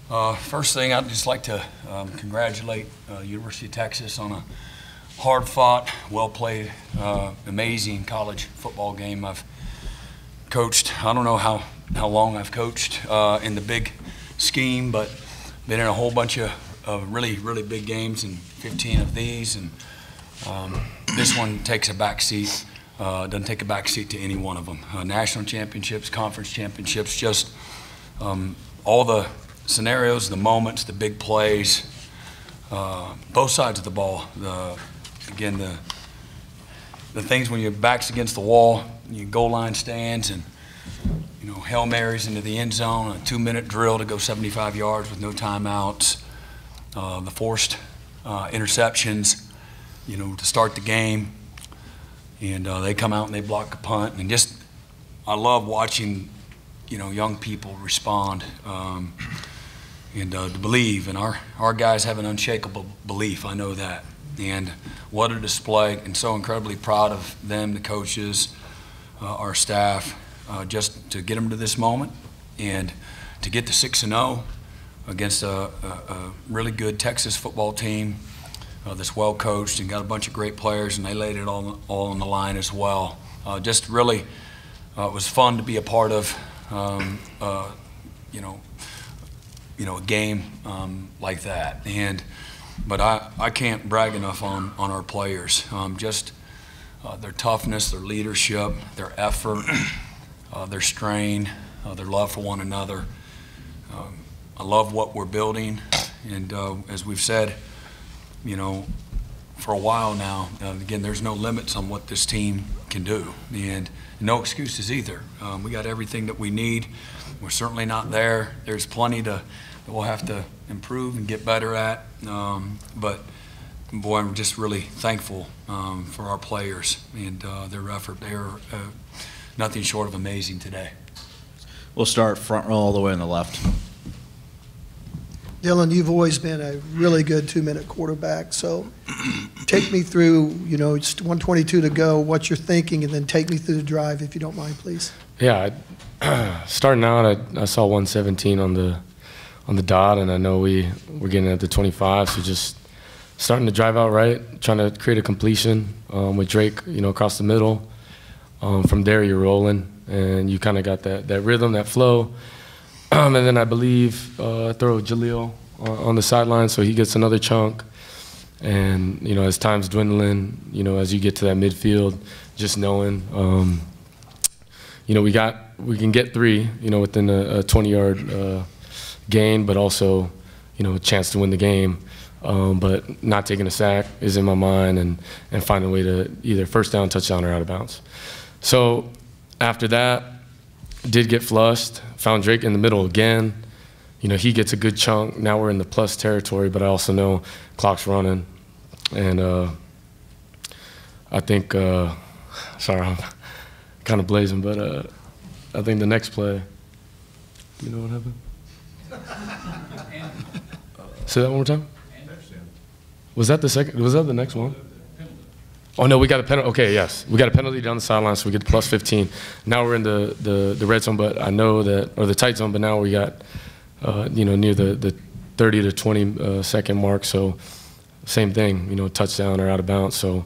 First thing, I'd just like to congratulate University of Texas on a hard-fought, well-played, amazing college football game. I've coached, I don't know how long I've coached in the big scheme, but been in a whole bunch of really, really big games and 15 of these. And this one takes a back seat, doesn't take a back seat to any one of them. National championships, conference championships, just all the scenarios, the moments, the big plays, both sides of the ball. Again, the things when your back's against the wall, your goal line stands, and Hail Marys into the end zone, a 2-minute drill to go 75 yards with no timeouts, the forced interceptions, to start the game, and they come out and they block a punt, and just I love watching, young people respond. And to believe, and our guys have an unshakable belief, I know that. And what a display, and so incredibly proud of them, the coaches, our staff, just to get them to this moment and to get to 6-0 against a really good Texas football team that's well coached and got a bunch of great players, and they laid it all on the line as well. Just really, it was fun to be a part of, a game like that. But I can't brag enough on our players. Just their toughness, their leadership, their effort, their strain, their love for one another. I love what we're building, and as we've said, for a while now, again, there's no limits on what this team can do, and no excuses either. We got everything that we need. We're certainly not there. There's plenty that we'll have to improve and get better at. But boy, I'm just really thankful for our players and their effort. They are nothing short of amazing today. We'll start front row all the way on the left. Dillon, you've always been a really good 2-minute quarterback. So take me through, it's 1:22 to go, what you're thinking, and then take me through the drive, if you don't mind, please. Yeah, starting out, I saw 117 on the dot, and I know we're getting at the 25, so just starting to drive out right, trying to create a completion with Drake, across the middle. From there, you're rolling, and you kind of got that rhythm, that flow. And then I believe throw Jalil on the sideline, so he gets another chunk. And as time's dwindling, as you get to that midfield, just knowing, we can get 3, within a 20-yard gain, but also, a chance to win the game. But not taking a sack is in my mind, and finding a way to either first down, touchdown, or out of bounds. So after that, did get flushed, found Drake in the middle again. He gets a good chunk. Now we're in the plus territory, but I also know clock's running. And I think, sorry, I'm kind of blazing, but I think the next play, you know what happened? Say that one more time? Was that the second? Was that the next one? Oh, no, we got a penalty. Okay, yes. We got a penalty down the sideline, so we get the plus 15. Now we're in the red zone, but I know that, or the tight zone, but now we got, near the 30 to 20 second mark. So same thing, touchdown or out of bounds. So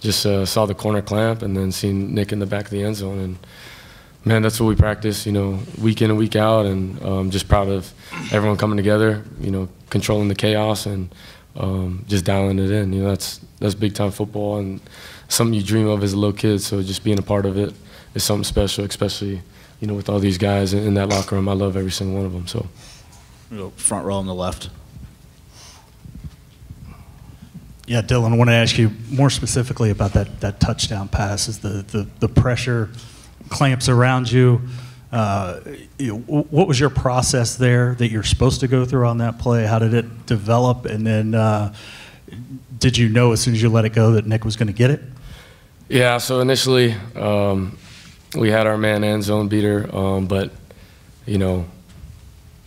just saw the corner clamp and then seen Nick in the back of the end zone. And, man, that's what we practice, week in and week out. And just proud of everyone coming together, controlling the chaos and just dialing it in. That's big-time football and something you dream of as a little kid. So just being a part of it is something special, especially, with all these guys in that locker room. I love every single one of them. So, front row on the left. Yeah, Dillon, I want to ask you more specifically about that touchdown pass. Is the pressure clamps around you? What was your process there that you're supposed to go through on that play? How did it develop? And then did you know as soon as you let it go that Nick was going to get it? Yeah, so initially we had our man end zone beater, but,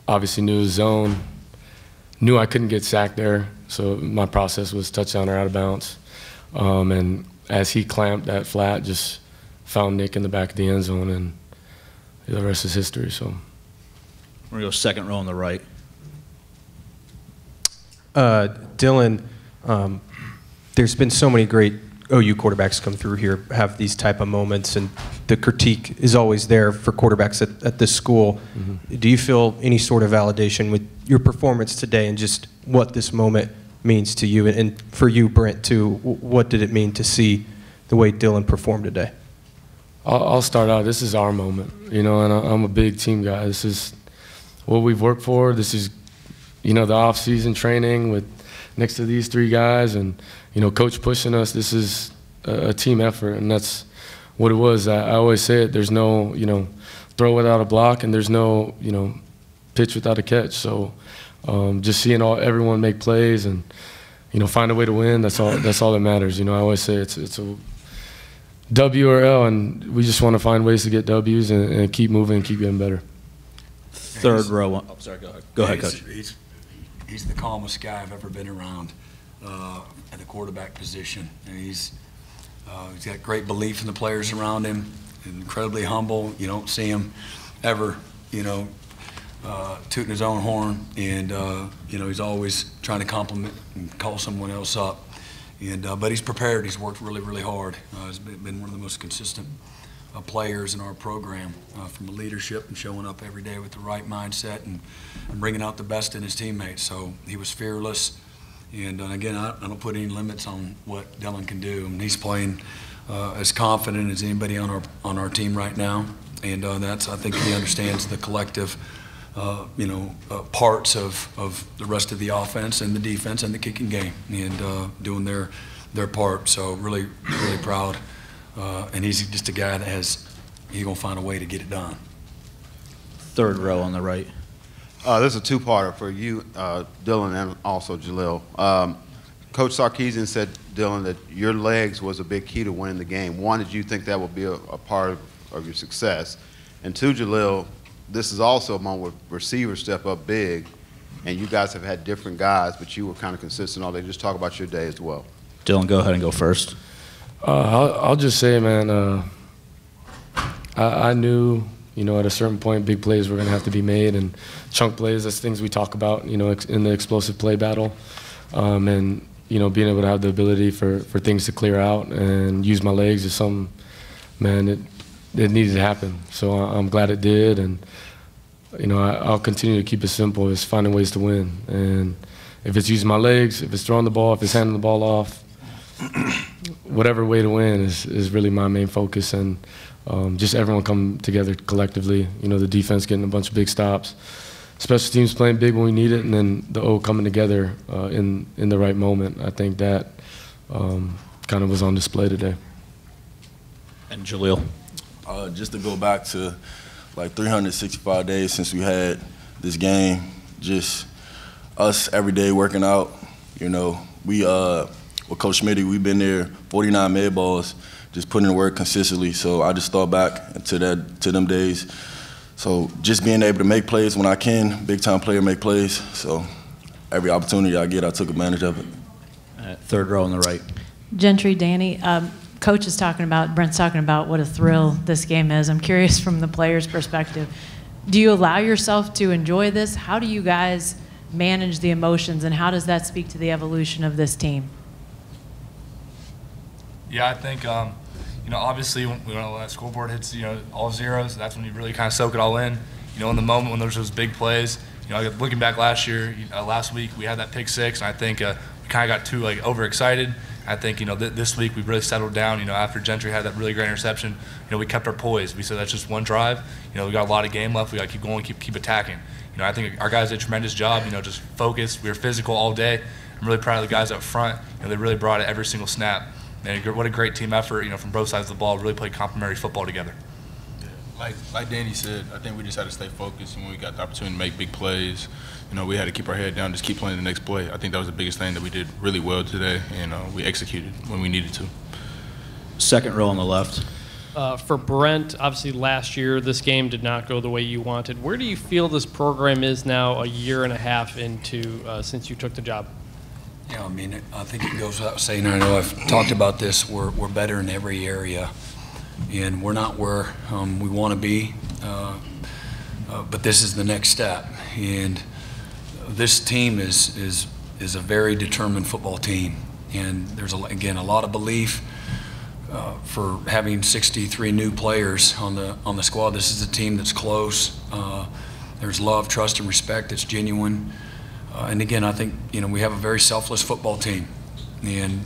obviously knew his zone, knew I couldn't get sacked there. So my process was touchdown or out of bounds. And as he clamped that flat, just found Nick in the back of the end zone and, the rest is history. So We're going to go second row on the right. Dillon, there's been so many great OU quarterbacks come through here, have these type of moments, and the critique is always there for quarterbacks at this school. Mm-hmm. Do you feel any sort of validation with your performance today and just what this moment means to you? And for you, Brent, too, what did it mean to see the way Dillon performed today? I'll start out. This is our moment, and I'm a big team guy. This is what we've worked for. This is, the off-season training with next to these three guys and, coach pushing us. This is a team effort, and that's what it was. I always say it. There's no, throw without a block, and there's no, pitch without a catch. So just seeing everyone make plays and, find a way to win, that's all that matters. I always say it's a W or L, and we just want to find ways to get W's and keep moving and keep getting better. Third row. Oh, sorry, go ahead. Go ahead, Coach. He's the calmest guy I've ever been around at the quarterback position. And he's got great belief in the players around him, incredibly humble. You don't see him ever, tooting his own horn. And, he's always trying to compliment and call someone else up. And, but he's prepared. He's worked really, really hard. He's been one of the most consistent players in our program from a leadership and showing up every day with the right mindset and bringing out the best in his teammates. So he was fearless. And again, I don't put any limits on what Dillon can do. And he's playing as confident as anybody on our team right now. And I think he understands the collective parts of the rest of the offense and the defense and the kicking game and doing their part. So really, really proud. And he's just a guy that he's going to find a way to get it done. Third row on the right. This is a two-parter for you, Dillon, and also Jalil. Coach Sarkisian said, Dillon, that your legs was a big key to winning the game. One, did you think that would be a part of your success? And two, Jalil, this is also a moment where receivers step up big, and you guys have had different guys, but you were kind of consistent all day. Just talk about your day as well. Dillon, go ahead and go first. I'll just say, man, I knew, at a certain point, big plays were going to have to be made, and chunk plays, that's things we talk about, in the explosive play battle. And, being able to have the ability for things to clear out and use my legs is something, man, it needed to happen. So I'm glad it did, and, I'll continue to keep it simple. It's finding ways to win. And if it's using my legs, if it's throwing the ball, if it's handing the ball off, whatever way to win is really my main focus. And just everyone come together collectively. The defense getting a bunch of big stops, special teams playing big when we need it, and then the O coming together in the right moment. I think that kind of was on display today. And Jalil. Just to go back to like 365 days since we had this game, just us every day working out. We with Coach Schmitty, we've been there 49 med balls, just putting in work consistently. So I just thought back to them days. So just being able to make plays when I can, big time player make plays. So every opportunity I get, I took advantage of it. Third row on the right. Gentry, Danny, Coach is talking about, Brent's talking about what a thrill this game is. I'm curious from the player's perspective. Do you allow yourself to enjoy this? How do you guys manage the emotions, and how does that speak to the evolution of this team? Yeah, I think, obviously when that scoreboard hits, all zeros, that's when you really kind of soak it all in. In the moment when there's those big plays, looking back last year, last week we had that pick six, and I think we kind of got too overexcited. I think this week we really settled down. After Gentry had that really great interception, we kept our poise. We said that's just one drive. We got a lot of game left. We got to keep going, keep attacking. I think our guys did a tremendous job. Just focused. We were physical all day. I'm really proud of the guys up front. They really brought it every single snap. And what a great team effort, from both sides of the ball. Really played complementary football together. Like Danny said, I think we just had to stay focused, and when we got the opportunity to make big plays, we had to keep our head down, just keep playing the next play. I think that was the biggest thing that we did really well today, and we executed when we needed to. Second row on the left. For Brent, obviously last year this game did not go the way you wanted. Where do you feel this program is now a year and a half into since you took the job? Yeah, I think it goes without saying, I know I've talked about this, we're better in every area. And we're not where we want to be, but this is the next step. And this team is a very determined football team. And there's, again, a lot of belief for having 63 new players on the squad. This is a team that's close. There's love, trust, and respect that's genuine. And again, I think, we have a very selfless football team. And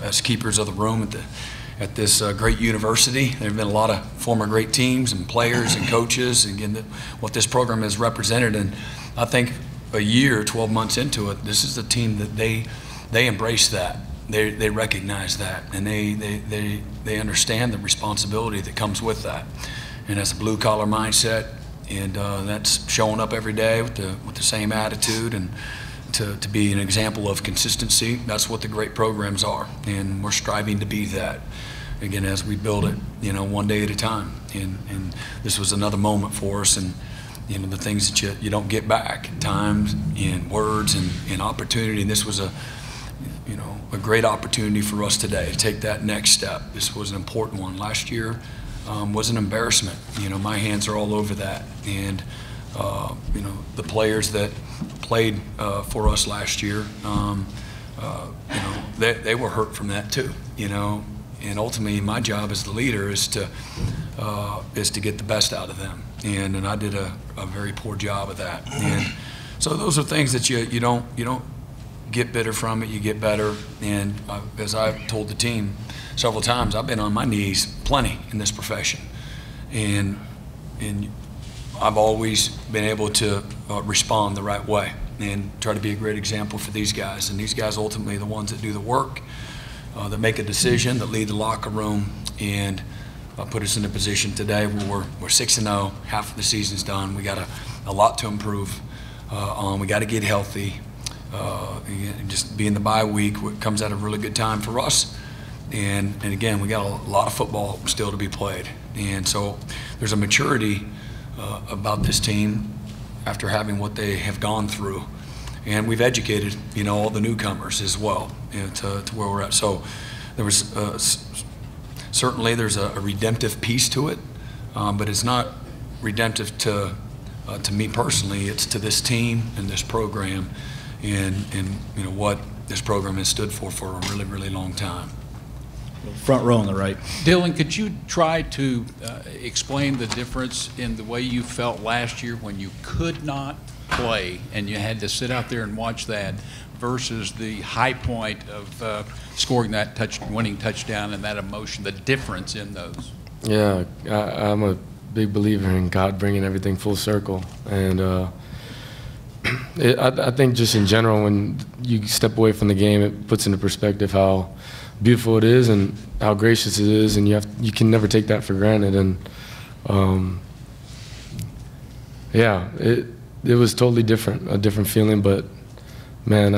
as keepers of the room at this great university, there have been a lot of former great teams and players and coaches. And again, what this program has represented. And I think a year, 12 months into it, this is a team that they embrace that. They recognize that, and they understand the responsibility that comes with that. And that's a blue collar mindset, and that's showing up every day with the same attitude, and to be an example of consistency. That's what the great programs are, and we're striving to be that. Again, as we build it, one day at a time. And this was another moment for us, and the things that you don't get back, times and words and opportunity. And this was a great opportunity for us today to take that next step. This was an important one. Last year was an embarrassment. My hands are all over that. And the players that played for us last year, they were hurt from that too. And ultimately, my job as the leader is to get the best out of them. And I did a very poor job of that. And so those are things that you don't get bitter from it. You get better. And as I've told the team several times, I've been on my knees plenty in this profession, and I've always been able to respond the right way and try to be a great example for these guys. And these guys ultimately are the ones that do the work, that make a decision, that lead the locker room, and put us in a position today where we're 6-0, half of the season's done. We got a lot to improve on. We got to get healthy. Just being the bye week comes at a really good time for us. And again, we got a lot of football still to be played. And so there's a maturity about this team after having what they have gone through. And we've educated, all the newcomers as well, to where we're at. So there was certainly there's a redemptive piece to it, but it's not redemptive to me personally. It's to this team and this program, and what this program has stood for a really, really long time. Front row on the right. Dillon, could you try to explain the difference in the way you felt last year when you could not play and you had to sit out there and watch that versus the high point of scoring that winning touchdown and that emotion, the difference in those? Yeah, I'm a big believer in God bringing everything full circle. And I think just in general, when you step away from the game, it puts into perspective how beautiful it is and how gracious it is, and you can never take that for granted. And yeah, it was totally different, a different feeling. But man,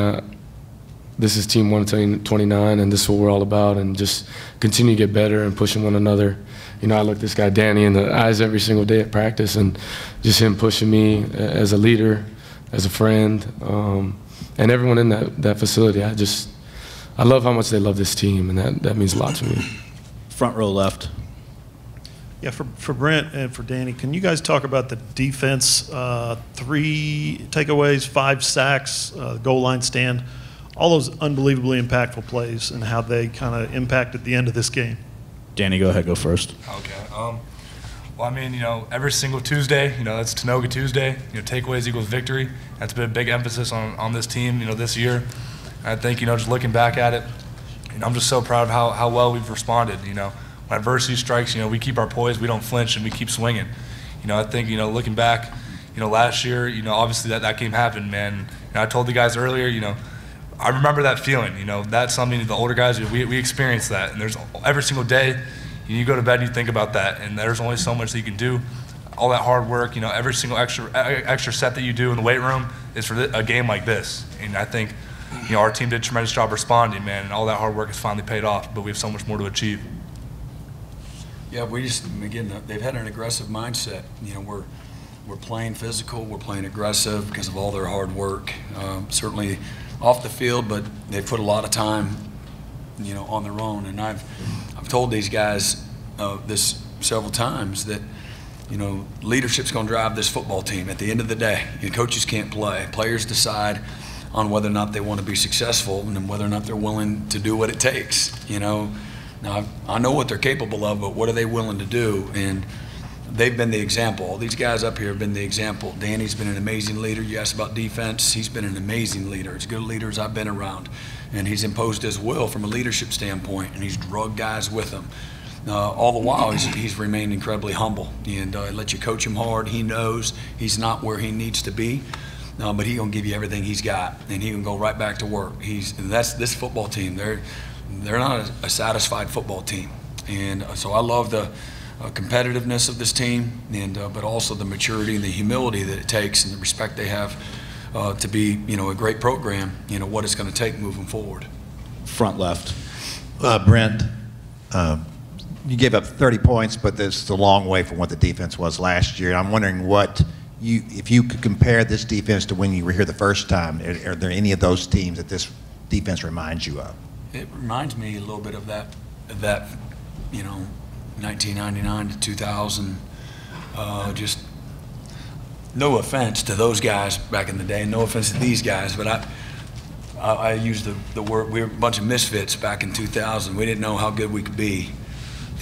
this is Team 129, and this is what we're all about. And just continue to get better and pushing one another. I look this guy Danny in the eyes every single day at practice, and just him pushing me as a leader, as a friend, and everyone in that facility. I love how much they love this team, and that means a lot to me. Front row left. Yeah, for Brent and for Danny, can you guys talk about the defense? 3 takeaways, 5 sacks, goal line stand, all those unbelievably impactful plays, and how they kind of impacted the end of this game. Danny, go ahead, go first. Okay. Well, I mean, every single Tuesday, that's Tanoga Tuesday. Takeaways equals victory. That's been a big emphasis on this team, this year. I think, just looking back at it, I'm just so proud of how well we've responded. When adversity strikes, we keep our poise, we don't flinch, and we keep swinging. I think, looking back, last year, obviously that game happened, man. I told the guys earlier, I remember that feeling. That's something the older guys, we experienced that. And there's every single day, you go to bed and you think about that, and there's only so much that you can do. All that hard work, every single extra set that you do in the weight room is for a game like this. And I think, our team did a tremendous job responding, man, and all that hard work has finally paid off, but we have so much more to achieve. Yeah, again, they've had an aggressive mindset. We're playing physical, we're playing aggressive because of all their hard work. Certainly off the field, but they put a lot of time, on their own. And I've told these guys this several times that you know, leadership's going to drive this football team. At the end of the day, coaches can't play. Players decide on whether or not they want to be successful and whether or not they're willing to do what it takes. You know, now I know what they're capable of, but what are they willing to do? And they've been the example. All these guys up here have been the example. Danny's been an amazing leader. You asked about defense. He's been an amazing leader. As good a leader as I've been around. And he's imposed his will from a leadership standpoint, and he's drugged guys with him. All the while, he's remained incredibly humble, and let you coach him hard. He knows he's not where he needs to be, but he's gonna give you everything he's got, and he can go right back to work. That's this football team. They're not a satisfied football team, and so I love the competitiveness of this team, and but also the maturity and the humility that it takes, and the respect they have to be, you know, a great program. You know what it's going to take moving forward. Front left. Brent. You gave up 30 points, but this is a long way from what the defense was last year. I'm wondering if you could compare this defense to when you were here the first time. Are there any of those teams that this defense reminds you of? It reminds me a little bit of that, you know, 1999 to 2000. Just no offense to those guys back in the day, no offense to these guys, but I use the word, we were a bunch of misfits back in 2000. We didn't know how good we could be.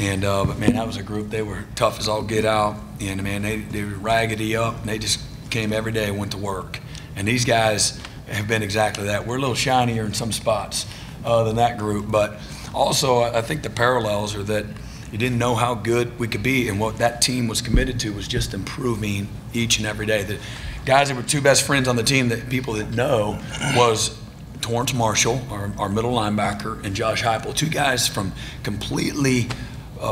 And but man, that was a group. They were tough as all get out, and man, they were raggedy up, and they just came every day and went to work. And these guys have been exactly that. We're a little shinier in some spots than that group, but also I think the parallels are that you didn't know how good we could be, and what that team was committed to was just improving each and every day. The guys that were two best friends on the team that people didn't know was Torrance Marshall, our middle linebacker, and Josh Heupel, two guys from completely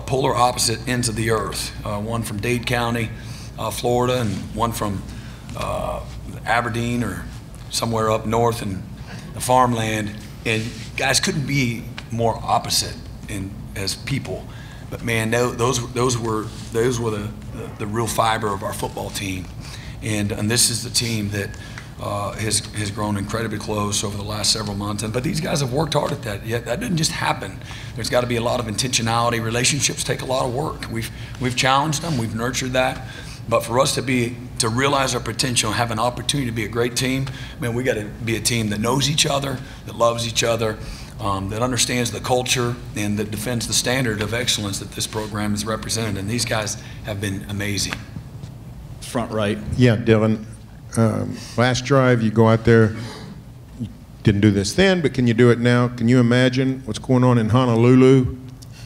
polar opposite ends of the earth. One from Dade County, Florida, and one from Aberdeen or somewhere up north in the farmland. And guys couldn't be more opposite as people. But man, those were the real fiber of our football team. And this is the team that has grown incredibly close over the last several months. But these guys have worked hard at that. Yet that didn't just happen. There's got to be a lot of intentionality. Relationships take a lot of work. We've challenged them. We've nurtured that. But for us to realize our potential and have an opportunity to be a great team, man, we got to be a team that knows each other, that loves each other, that understands the culture, and that defends the standard of excellence that this program is represented. And these guys have been amazing. Front right. Yeah, Dillon. Last drive, you go out there, you didn't do this then, but can you do it now? Can you imagine what's going on in Honolulu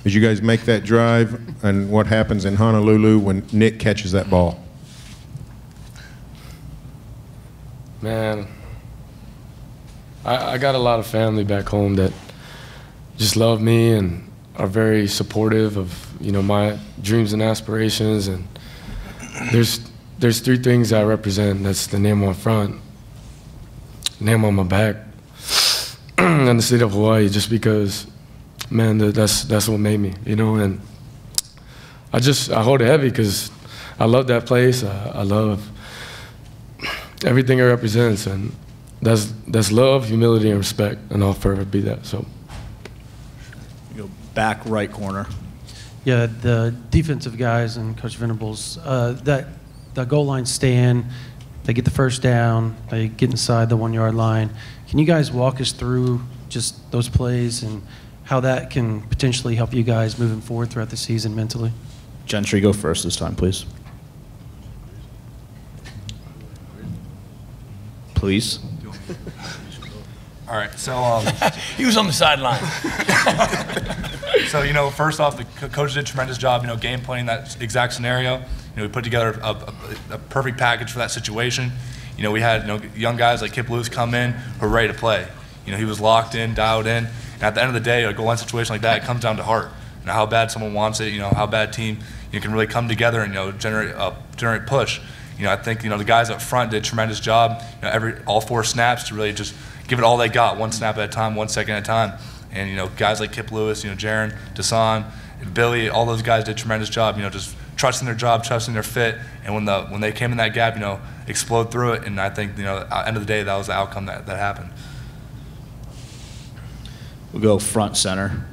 as you guys make that drive, and what happens in Honolulu when Nick catches that ball? Man, I got a lot of family back home that just love me and are very supportive of, you know, my dreams and aspirations. And there's three things I represent. That's the name on front, name on my back, and the state of Hawaii. Just because, man, that's what made me, you know. And I hold it heavy because I love that place. I love everything it represents, and that's love, humility, and respect, and I'll forever be that. So, you go back right corner. Yeah, the defensive guys and Coach Venables, the goal line stand, they get the first down, they get inside the 1 yard line. Can you guys walk us through just those plays and how that can potentially help you guys moving forward throughout the season mentally? Gentry, go first this time, please. Please. All right, so he was on the sideline. So, you know, first off, the coach did a tremendous job, you know, game planning that exact scenario. You know, we put together a perfect package for that situation. You know, we had, you know, young guys like Kip Lewis come in who were ready to play. You know, he was locked in, dialed in. And at the end of the day, a goal line situation like that, it comes down to heart. You know, how bad someone wants it, you know, how bad team can really come together and, you know, generate push. You know, I think, you know, the guys up front did a tremendous job, you know, all 4 snaps to really just give it all they got, 1 snap at a time, 1 second at a time. And, you know, guys like Kip Lewis, you know, Jaron, Dasan, Billy, all those guys did a tremendous job, you know, just trusting their job, trusting their fit. And when they came in that gap, you know, explode through it. And I think, you know, at the end of the day, that was the outcome that happened. We'll go front center.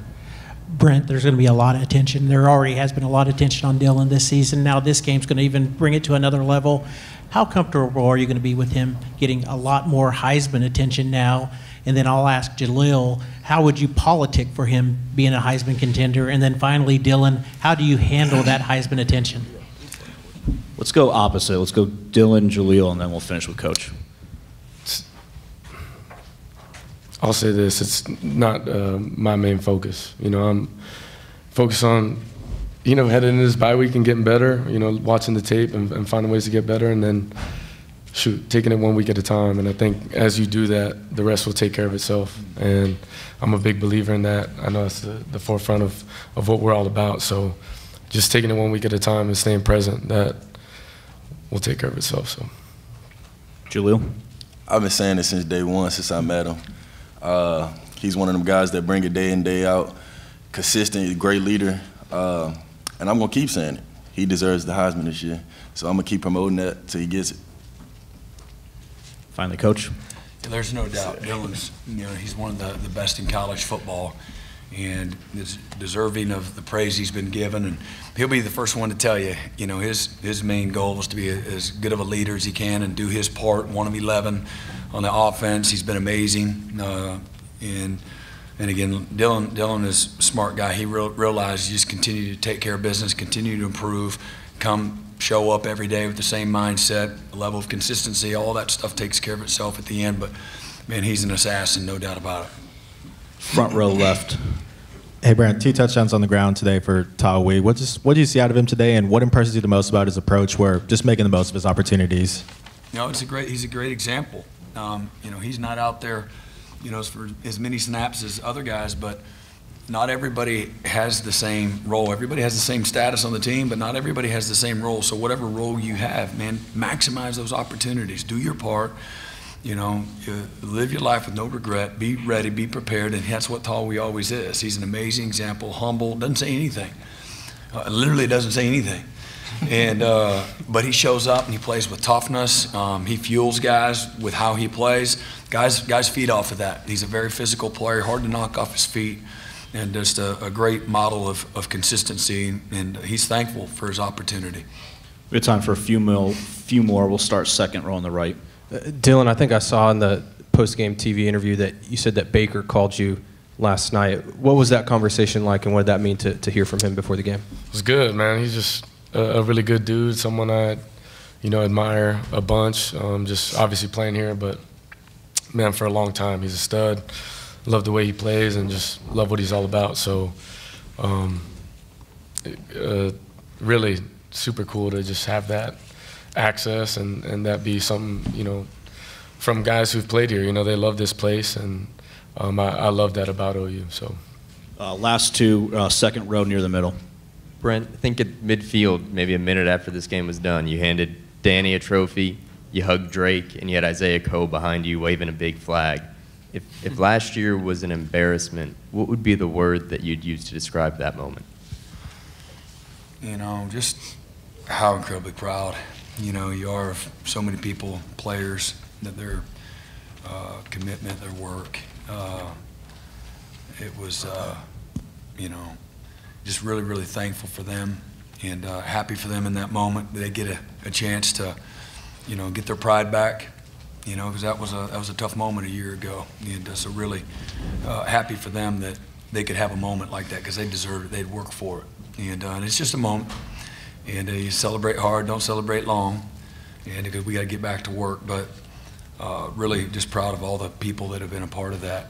Brent, there's going to be a lot of attention. There already has been a lot of attention on Dillon this season. Now this game's going to even bring it to another level. How comfortable are you going to be with him getting a lot more Heisman attention now? And then I'll ask Jalil, how would you politic for him being a Heisman contender? And then finally, Dillon, how do you handle that Heisman attention? Let's go opposite. Let's go Dillon, Jalil, and then we'll finish with Coach. I'll say this, it's not my main focus. You know, I'm focused on, you know, heading into this bye week and getting better, you know, watching the tape and finding ways to get better, and then, shoot, taking it 1 week at a time. And I think as you do that, the rest will take care of itself. And I'm a big believer in that. I know it's the forefront of what we're all about. So just taking it 1 week at a time and staying present, that will take care of itself. So, Jalil? I've been saying this since day one, since I met him. He's one of them guys that bring it day in, day out, consistent, great leader, and I'm going to keep saying it. He deserves the Heisman this year, so I'm going to keep promoting that till he gets it. Finally, Coach. There's no doubt Dillon's, you know, he's one of the best in college football and is deserving of the praise he's been given, and he'll be the first one to tell you, you know, his main goal is to be as good of a leader as he can and do his part, 1 of 11 on the offense. He's been amazing, and again, Dillon is a smart guy. He realized you just continue to take care of business, continue to improve, show up every day with the same mindset, a level of consistency. All that stuff takes care of itself at the end. But man, he's an assassin, no doubt about it. Front row left. Hey, Brent, 2 touchdowns on the ground today for Tawi. What do you see out of him today, and what impresses you the most about his approach, where just making the most of his opportunities? You know, he's a great example. You know, he's not out there, you know, for as many snaps as other guys, but not everybody has the same role. Everybody has the same status on the team, but not everybody has the same role. So whatever role you have, man, maximize those opportunities. Do your part. You know, live your life with no regret. Be ready, be prepared, and that's what Tawi always is. He's an amazing example, humble, doesn't say anything. Literally doesn't say anything. And but he shows up and he plays with toughness. He fuels guys with how he plays. Guys feed off of that. He's a very physical player, hard to knock off his feet, and just a great model of consistency. And he's thankful for his opportunity. We have time for a few more. We'll start second row on the right. Dillon, I think I saw in the post-game TV interview that you said that Baker called you last night. What was that conversation like, and what did that mean to hear from him before the game? It was good, man. He's just a really good dude, someone I, you know, admire a bunch. Just obviously playing here, but man, for a long time, he's a stud. Love the way he plays and just love what he's all about. So, really super cool to just have that access and that be something, you know, from guys who've played here. You know, they love this place, and I love that about OU. So, last 2, second row near the middle. Brent, I think at midfield, maybe a minute after this game was done, you handed Danny a trophy, you hugged Drake, and you had Isaiah Coe behind you waving a big flag. If last year was an embarrassment, what would be the word that you'd use to describe that moment? You know, just how incredibly proud, you know, you are of so many people, players, that their commitment, their work. It was, you know, just really, really thankful for them and happy for them in that moment. They get a chance to, you know, get their pride back, you know, because that was a tough moment a year ago. And so really happy for them that they could have a moment like that, because they deserved it. They'd work for it. And it's just a moment. And you celebrate hard, don't celebrate long, and because we got to get back to work. But really just proud of all the people that have been a part of that.